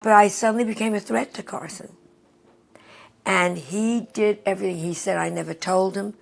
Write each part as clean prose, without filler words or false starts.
But I suddenly became a threat to Carson. And he did everything he said. I never told him.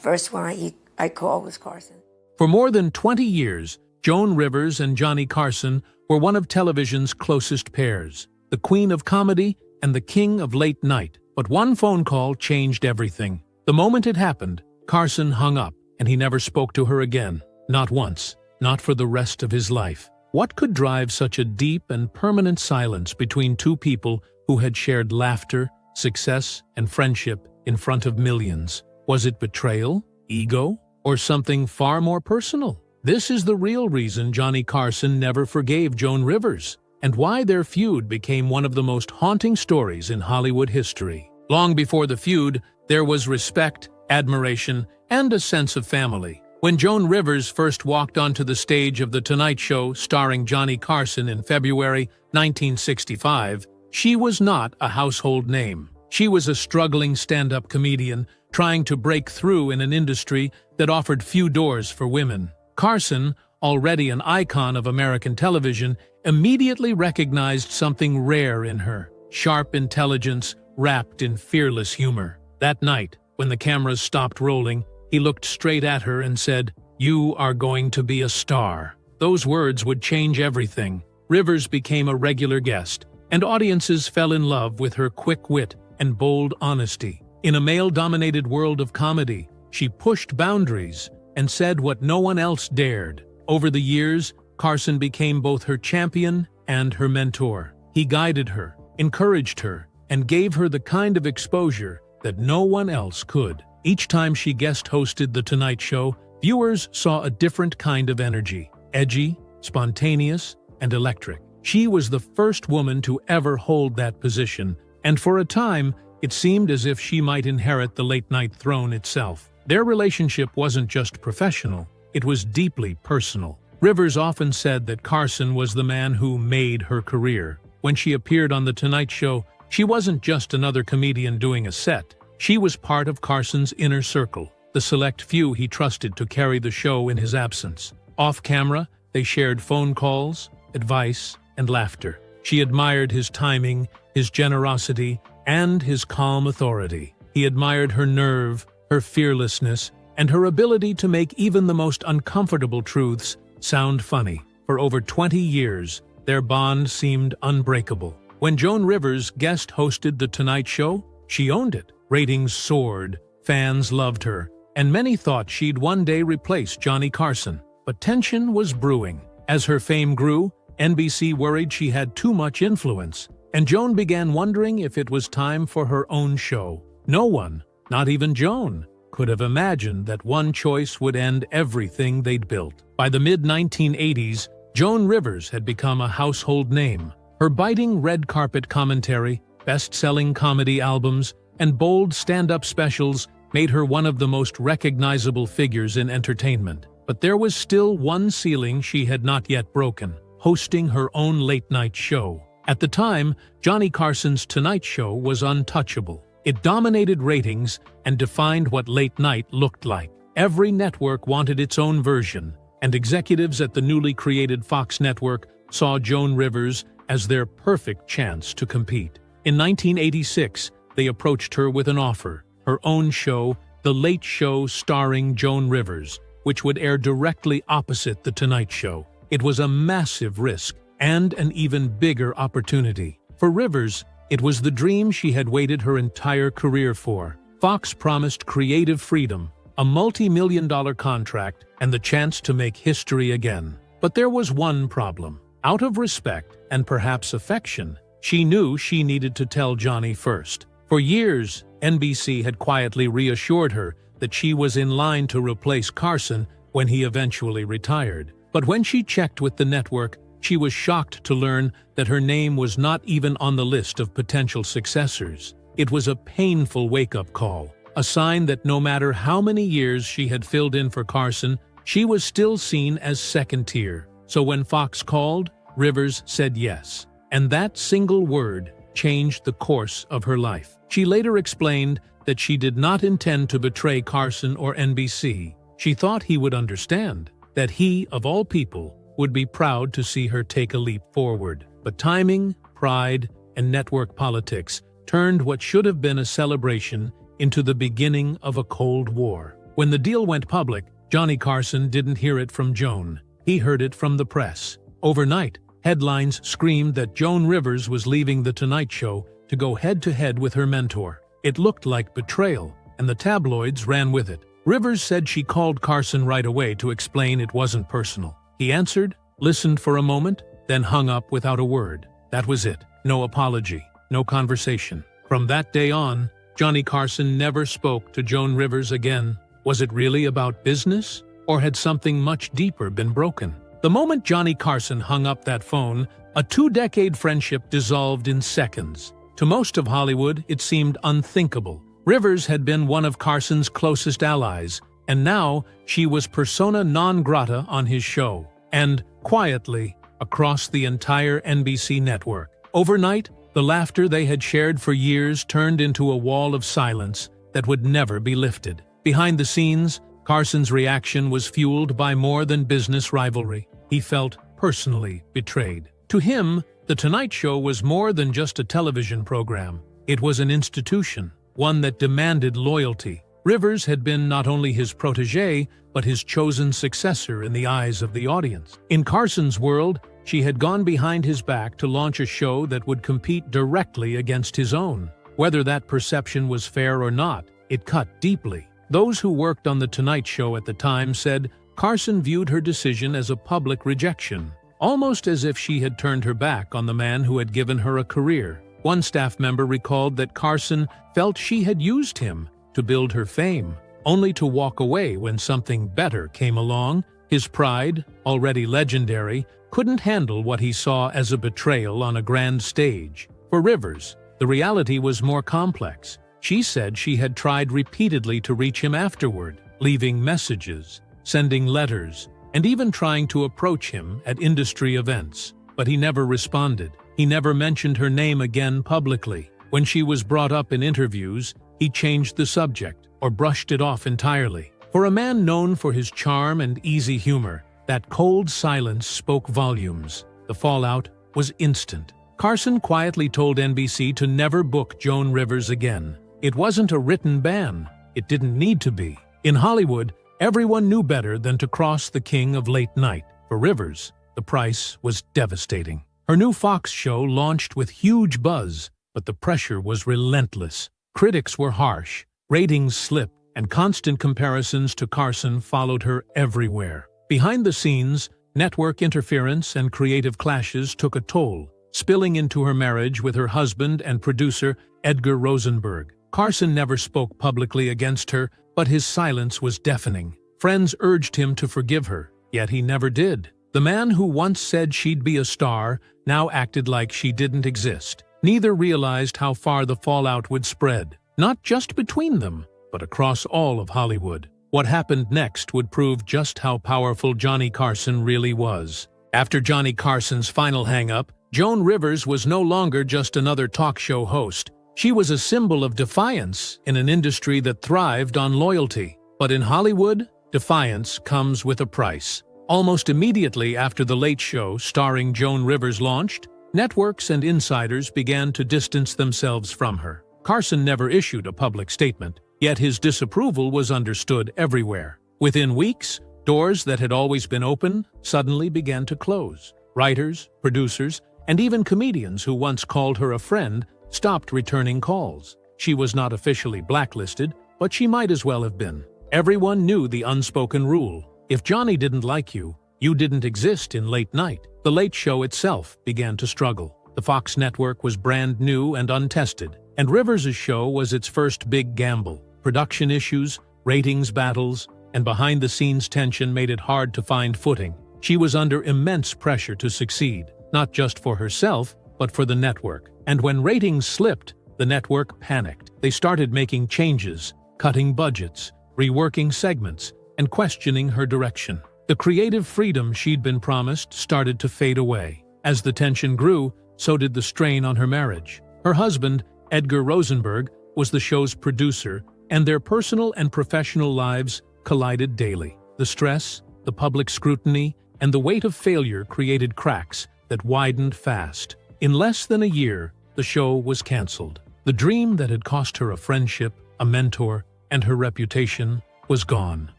First one I called was Carson. For more than 20 years, Joan Rivers and Johnny Carson were one of television's closest pairs, the queen of comedy and the king of late night. But one phone call changed everything. The moment it happened, Carson hung up, and he never spoke to her again. Not once, not for the rest of his life. What could drive such a deep and permanent silence between two people who had shared laughter, success, and friendship in front of millions? Was it betrayal, ego, or something far more personal? This is the real reason Johnny Carson never forgave Joan Rivers, and why their feud became one of the most haunting stories in Hollywood history. Long before the feud, there was respect, admiration, and a sense of family. When Joan Rivers first walked onto the stage of The Tonight Show starring Johnny Carson in February 1965, she was not a household name. She was a struggling stand-up comedian trying to break through in an industry that offered few doors for women. Carson, already an icon of American television, immediately recognized something rare in her: sharp intelligence wrapped in fearless humor. That night, when the cameras stopped rolling, he looked straight at her and said, "You are going to be a star." Those words would change everything. Rivers became a regular guest, and audiences fell in love with her quick wit and bold honesty. In a male-dominated world of comedy, she pushed boundaries and said what no one else dared. Over the years, Carson became both her champion and her mentor. He guided her, encouraged her, and gave her the kind of exposure that no one else could. Each time she guest-hosted The Tonight Show, viewers saw a different kind of energy: edgy, spontaneous, and electric. She was the first woman to ever hold that position, and for a time, it seemed as if she might inherit the late-night throne itself. Their relationship wasn't just professional, it was deeply personal. Rivers often said that Carson was the man who made her career. When she appeared on The Tonight Show, she wasn't just another comedian doing a set. She was part of Carson's inner circle, the select few he trusted to carry the show in his absence. Off-camera, they shared phone calls, advice, and laughter. She admired his timing, his generosity, and his calm authority. He admired her nerve, her fearlessness, and her ability to make even the most uncomfortable truths sound funny. For over 20 years, their bond seemed unbreakable. When Joan Rivers guest-hosted The Tonight Show, she owned it. Ratings soared, fans loved her, and many thought she'd one day replace Johnny Carson. But tension was brewing. As her fame grew, NBC worried she had too much influence, and Joan began wondering if it was time for her own show. No one, not even Joan, could have imagined that one choice would end everything they'd built. By the mid-1980s, Joan Rivers had become a household name. Her biting red carpet commentary, best-selling comedy albums, and bold stand-up specials made her one of the most recognizable figures in entertainment. But there was still one ceiling she had not yet broken: hosting her own late-night show. At the time, Johnny Carson's Tonight Show was untouchable. It dominated ratings and defined what late night looked like. Every network wanted its own version, and executives at the newly created Fox network saw Joan Rivers as their perfect chance to compete. In 1986, they approached her with an offer: her own show, The Late Show starring Joan Rivers, which would air directly opposite The Tonight Show. It was a massive risk and an even bigger opportunity. For Rivers, it was the dream she had waited her entire career for. Fox promised creative freedom, a multi-million-dollar contract, and the chance to make history again. But there was one problem. Out of respect, and perhaps affection, she knew she needed to tell Johnny first. For years, NBC had quietly reassured her that she was in line to replace Carson when he eventually retired. But when she checked with the network, she was shocked to learn that her name was not even on the list of potential successors. It was a painful wake-up call, a sign that no matter how many years she had filled in for Carson, she was still seen as second tier. So when Fox called, Rivers said yes. And that single word changed the course of her life. She later explained that she did not intend to betray Carson or NBC. She thought he would understand, that he, of all people, would be proud to see her take a leap forward. But timing, pride, and network politics turned what should have been a celebration into the beginning of a Cold War. When the deal went public, Johnny Carson didn't hear it from Joan. He heard it from the press. Overnight, headlines screamed that Joan Rivers was leaving The Tonight Show to go head-to-head with her mentor. It looked like betrayal, and the tabloids ran with it. Rivers said she called Carson right away to explain it wasn't personal. He answered, listened for a moment, then hung up without a word. That was it. No apology, no conversation. From that day on, Johnny Carson never spoke to Joan Rivers again. Was it really about business, or had something much deeper been broken? The moment Johnny Carson hung up that phone, a 2-decade friendship dissolved in seconds. To most of Hollywood, it seemed unthinkable. Rivers had been one of Carson's closest allies, and now she was persona non grata on his show, and, quietly, across the entire NBC network. Overnight, the laughter they had shared for years turned into a wall of silence that would never be lifted. Behind the scenes, Carson's reaction was fueled by more than business rivalry. He felt personally betrayed. To him, The Tonight Show was more than just a television program. It was an institution, one that demanded loyalty. Rivers had been not only his protégé, but his chosen successor in the eyes of the audience. In Carson's world, she had gone behind his back to launch a show that would compete directly against his own. Whether that perception was fair or not, it cut deeply. Those who worked on The Tonight Show at the time said Carson viewed her decision as a public rejection, almost as if she had turned her back on the man who had given her a career. One staff member recalled that Carson felt she had used him to build her fame, only to walk away when something better came along. His pride, already legendary, couldn't handle what he saw as a betrayal on a grand stage. For Rivers, the reality was more complex. She said she had tried repeatedly to reach him afterward, leaving messages, sending letters, and even trying to approach him at industry events. But he never responded. He never mentioned her name again publicly. When she was brought up in interviews, he changed the subject or brushed it off entirely. For a man known for his charm and easy humor, that cold silence spoke volumes. The fallout was instant. Carson quietly told NBC to never book Joan Rivers again. It wasn't a written ban. It didn't need to be. In Hollywood, everyone knew better than to cross the king of late night. For Rivers, the price was devastating. Her new Fox show launched with huge buzz, but the pressure was relentless. Critics were harsh, ratings slipped, and constant comparisons to Carson followed her everywhere. Behind the scenes, network interference and creative clashes took a toll, spilling into her marriage with her husband and producer Edgar Rosenberg. Carson never spoke publicly against her, but his silence was deafening. Friends urged him to forgive her, yet he never did. The man who once said she'd be a star now acted like she didn't exist. Neither realized how far the fallout would spread, not just between them, but across all of Hollywood. What happened next would prove just how powerful Johnny Carson really was. After Johnny Carson's final hang-up, Joan Rivers was no longer just another talk show host. She was a symbol of defiance in an industry that thrived on loyalty. But in Hollywood, defiance comes with a price. Almost immediately after The Late Show starring Joan Rivers launched, networks and insiders began to distance themselves from her. Carson never issued a public statement, yet his disapproval was understood everywhere. Within weeks, doors that had always been open suddenly began to close. Writers, producers, and even comedians who once called her a friend stopped returning calls. She was not officially blacklisted, but she might as well have been. Everyone knew the unspoken rule. If Johnny didn't like you, you didn't exist in late night. The Late Show itself began to struggle. The Fox network was brand new and untested, and Rivers' show was its first big gamble. Production issues, ratings battles, and behind-the-scenes tension made it hard to find footing. She was under immense pressure to succeed, not just for herself, but for the network. And when ratings slipped, the network panicked. They started making changes, cutting budgets, reworking segments, and questioning her direction. The creative freedom she'd been promised started to fade away. As the tension grew, so did the strain on her marriage. Her husband, Edgar Rosenberg, was the show's producer, and their personal and professional lives collided daily. The stress, the public scrutiny, and the weight of failure created cracks that widened fast. In less than a year, the show was canceled. The dream that had cost her a friendship, a mentor, and her reputation was gone.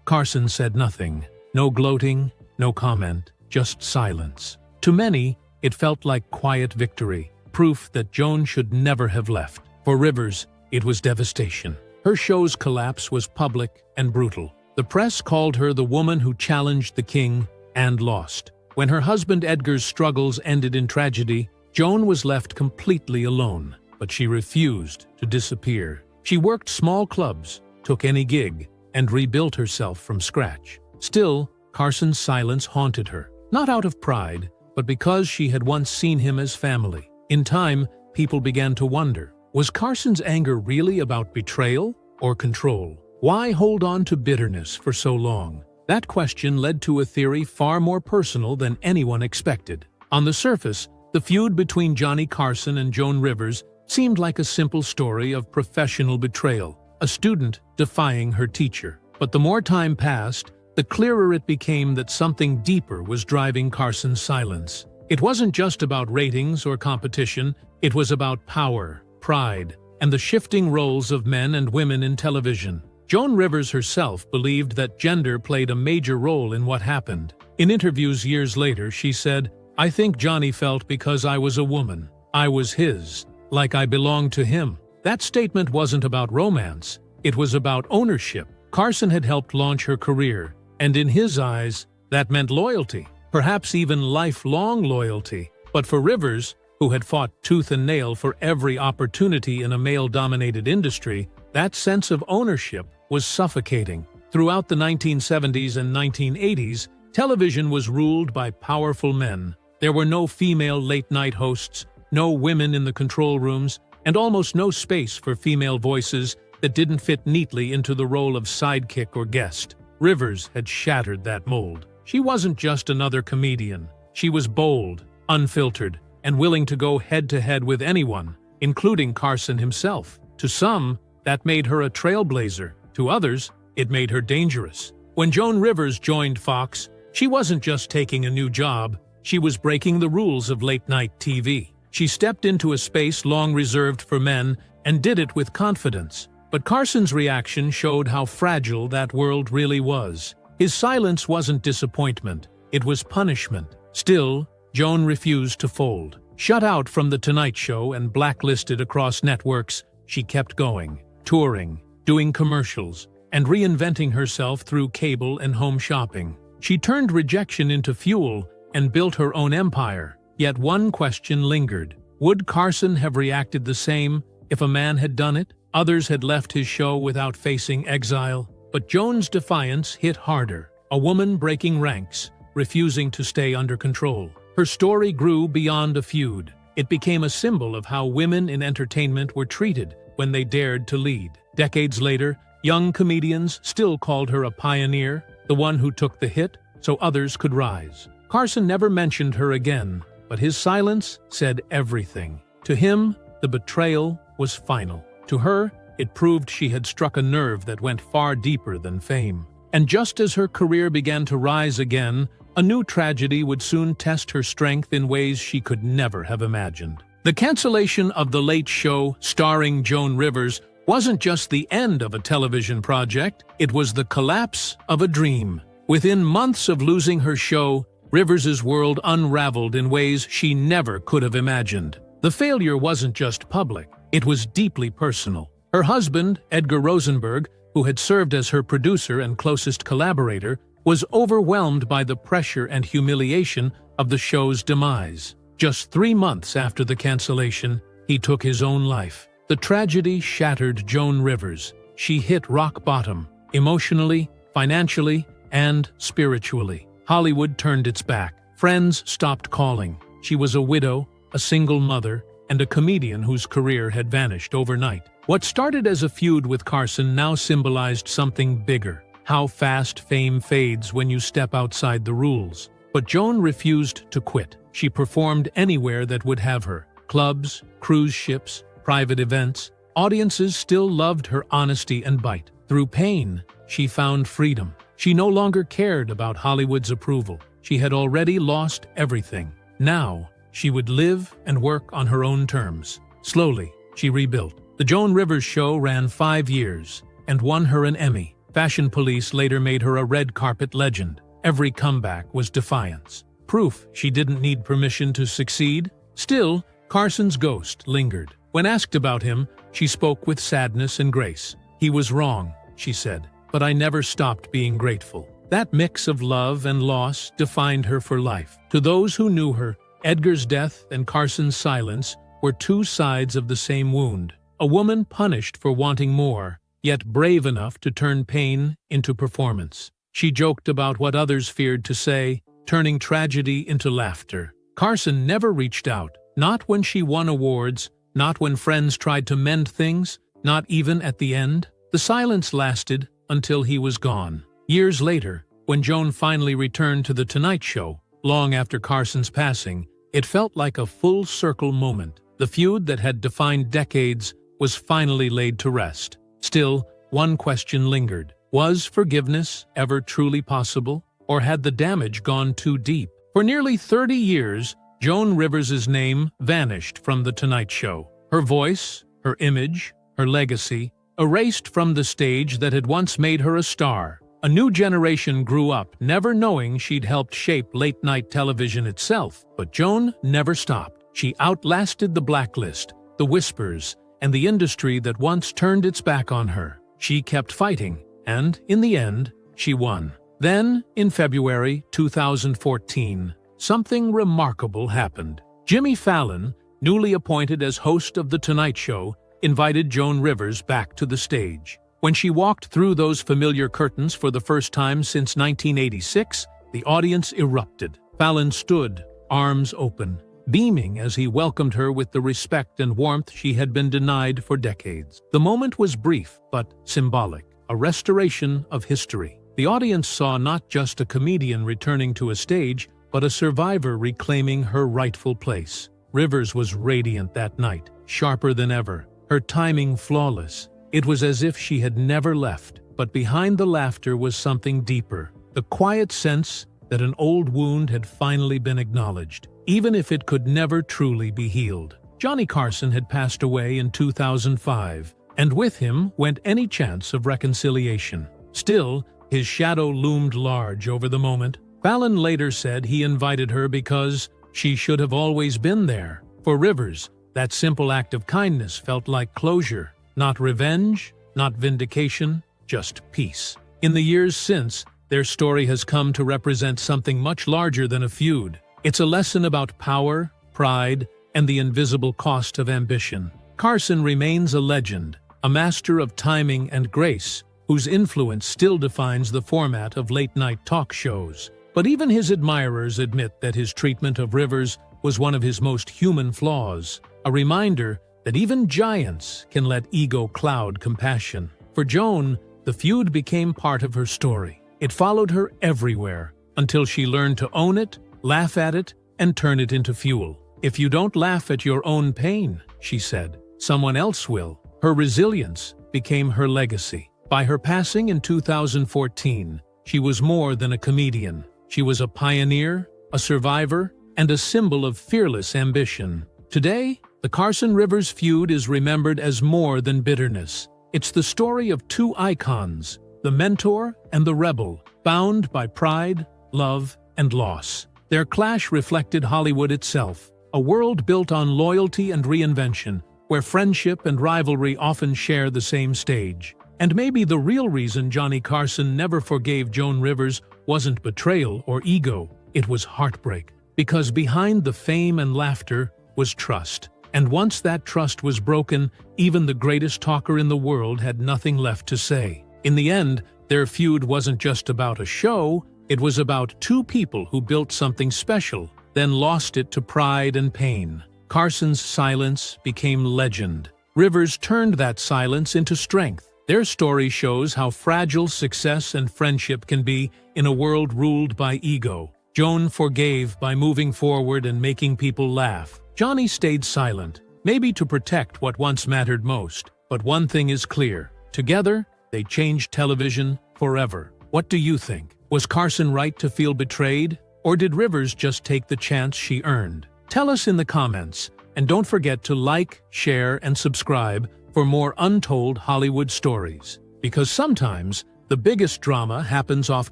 Carson said nothing. No gloating, no comment, just silence. To many, it felt like quiet victory, proof that Joan should never have left. For Rivers, it was devastation. Her show's collapse was public and brutal. The press called her the woman who challenged the king and lost. When her husband Edgar's struggles ended in tragedy, Joan was left completely alone. But she refused to disappear. She worked small clubs, took any gig, and rebuilt herself from scratch. Still, Carson's silence haunted her, not out of pride, but because she had once seen him as family. In time, people began to wonder, was Carson's anger really about betrayal or control? Why hold on to bitterness for so long? That question led to a theory far more personal than anyone expected. On the surface, the feud between Johnny Carson and Joan Rivers seemed like a simple story of professional betrayal, a student defying her teacher. But the more time passed, the clearer it became that something deeper was driving Carson's silence. It wasn't just about ratings or competition, it was about power, pride, and the shifting roles of men and women in television. Joan Rivers herself believed that gender played a major role in what happened. In interviews years later, she said, "I think Johnny felt because I was a woman. I was his, like I belonged to him." That statement wasn't about romance, it was about ownership. Carson had helped launch her career, and in his eyes, that meant loyalty, perhaps even lifelong loyalty. But for Rivers, who had fought tooth and nail for every opportunity in a male-dominated industry, that sense of ownership was suffocating. Throughout the 1970s and 1980s, television was ruled by powerful men. There were no female late-night hosts, no women in the control rooms, and almost no space for female voices that didn't fit neatly into the role of sidekick or guest. Rivers had shattered that mold. She wasn't just another comedian. She was bold, unfiltered, and willing to go head-to-head with anyone, including Carson himself. To some, that made her a trailblazer. To others, it made her dangerous. When Joan Rivers joined Fox, she wasn't just taking a new job, she was breaking the rules of late-night TV. She stepped into a space long reserved for men and did it with confidence. But Carson's reaction showed how fragile that world really was. His silence wasn't disappointment, it was punishment. Still, Joan refused to fold. Shut out from The Tonight Show and blacklisted across networks, she kept going, touring, doing commercials, and reinventing herself through cable and home shopping. She turned rejection into fuel and built her own empire. Yet one question lingered. Would Carson have reacted the same if a man had done it? Others had left his show without facing exile. But Joan's defiance hit harder. A woman breaking ranks, refusing to stay under control. Her story grew beyond a feud. It became a symbol of how women in entertainment were treated when they dared to lead. Decades later, young comedians still called her a pioneer, the one who took the hit so others could rise. Carson never mentioned her again, but his silence said everything. To him, the betrayal was final. To her, it proved she had struck a nerve that went far deeper than fame. And just as her career began to rise again, a new tragedy would soon test her strength in ways she could never have imagined. The cancellation of The Late Show, starring Joan Rivers, wasn't just the end of a television project, it was the collapse of a dream. Within months of losing her show, Rivers's world unraveled in ways she never could have imagined. The failure wasn't just public, it was deeply personal. Her husband, Edgar Rosenberg, who had served as her producer and closest collaborator, was overwhelmed by the pressure and humiliation of the show's demise. Just 3 months after the cancellation, he took his own life. The tragedy shattered Joan Rivers. She hit rock bottom, emotionally, financially, and spiritually. Hollywood turned its back. Friends stopped calling. She was a widow, a single mother, and a comedian whose career had vanished overnight. What started as a feud with Carson now symbolized something bigger. How fast fame fades when you step outside the rules. But Joan refused to quit. She performed anywhere that would have her. Clubs, cruise ships, private events. Audiences still loved her honesty and bite. Through pain, she found freedom. She no longer cared about Hollywood's approval. She had already lost everything. Now, she would live and work on her own terms. Slowly, she rebuilt. The Joan Rivers Show ran 5 years and won her an Emmy. Fashion Police later made her a red carpet legend. Every comeback was defiance. Proof she didn't need permission to succeed. Still, Carson's ghost lingered. When asked about him, she spoke with sadness and grace. "He was wrong," she said, "but I never stopped being grateful." That mix of love and loss defined her for life. To those who knew her, Edgar's death and Carson's silence were two sides of the same wound. A woman punished for wanting more, yet brave enough to turn pain into performance. She joked about what others feared to say, turning tragedy into laughter. Carson never reached out, not when she won awards, not when friends tried to mend things, not even at the end. The silence lasted until he was gone. Years later, when Joan finally returned to The Tonight Show, long after Carson's passing, it felt like a full-circle moment. The feud that had defined decades was finally laid to rest. Still, one question lingered. Was forgiveness ever truly possible, or had the damage gone too deep? For nearly 30 years, Joan Rivers' name vanished from The Tonight Show. Her voice, her image, her legacy, erased from the stage that had once made her a star. A new generation grew up, never knowing she'd helped shape late-night television itself. But Joan never stopped. She outlasted the blacklist, the whispers, and the industry that once turned its back on her. She kept fighting, and, in the end, she won. Then, in February 2014, something remarkable happened. Jimmy Fallon, newly appointed as host of The Tonight Show, invited Joan Rivers back to the stage. When she walked through those familiar curtains for the first time since 1986, the audience erupted. Fallon stood, arms open, beaming as he welcomed her with the respect and warmth she had been denied for decades. The moment was brief, but symbolic, a restoration of history. The audience saw not just a comedian returning to a stage, but a survivor reclaiming her rightful place. Rivers was radiant that night, sharper than ever, her timing flawless. It was as if she had never left, but behind the laughter was something deeper, the quiet sense that an old wound had finally been acknowledged, even if it could never truly be healed. Johnny Carson had passed away in 2005, and with him went any chance of reconciliation. Still, his shadow loomed large over the moment. Fallon later said he invited her because she should have always been there. For Rivers, that simple act of kindness felt like closure, not revenge, not vindication, just peace. In the years since, their story has come to represent something much larger than a feud. It's a lesson about power, pride, and the invisible cost of ambition. Carson remains a legend, a master of timing and grace, whose influence still defines the format of late-night talk shows. But even his admirers admit that his treatment of Rivers was one of his most human flaws, a reminder that even giants can let ego cloud compassion. For Joan, the feud became part of her story. It followed her everywhere, until she learned to own it, laugh at it, and turn it into fuel. "If you don't laugh at your own pain," she said, "someone else will." Her resilience became her legacy. By her passing in 2014, she was more than a comedian. She was a pioneer, a survivor, and a symbol of fearless ambition. Today, the Carson-Rivers feud is remembered as more than bitterness. It's the story of two icons, the mentor and the rebel, bound by pride, love, and loss. Their clash reflected Hollywood itself, a world built on loyalty and reinvention, where friendship and rivalry often share the same stage. And maybe the real reason Johnny Carson never forgave Joan Rivers wasn't betrayal or ego, it was heartbreak. Because behind the fame and laughter was trust. And once that trust was broken, even the greatest talker in the world had nothing left to say. In the end, their feud wasn't just about a show, it was about two people who built something special, then lost it to pride and pain. Carson's silence became legend. Rivers turned that silence into strength. Their story shows how fragile success and friendship can be in a world ruled by ego. Joan forgave by moving forward and making people laugh. Johnny stayed silent, maybe to protect what once mattered most. But one thing is clear. Together, they changed television forever. What do you think? Was Carson right to feel betrayed? Or did Rivers just take the chance she earned? Tell us in the comments, and don't forget to like, share, and subscribe for more untold Hollywood stories. Because sometimes, the biggest drama happens off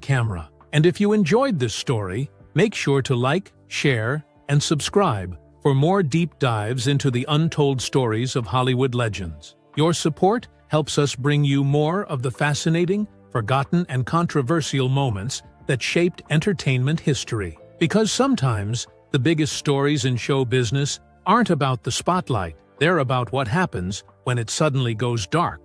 camera. And if you enjoyed this story, make sure to like, share, and subscribe for more deep dives into the untold stories of Hollywood legends. Your support helps us bring you more of the fascinating, forgotten, and controversial moments that shaped entertainment history. Because sometimes, the biggest stories in show business aren't about the spotlight, they're about what happens when it suddenly goes dark.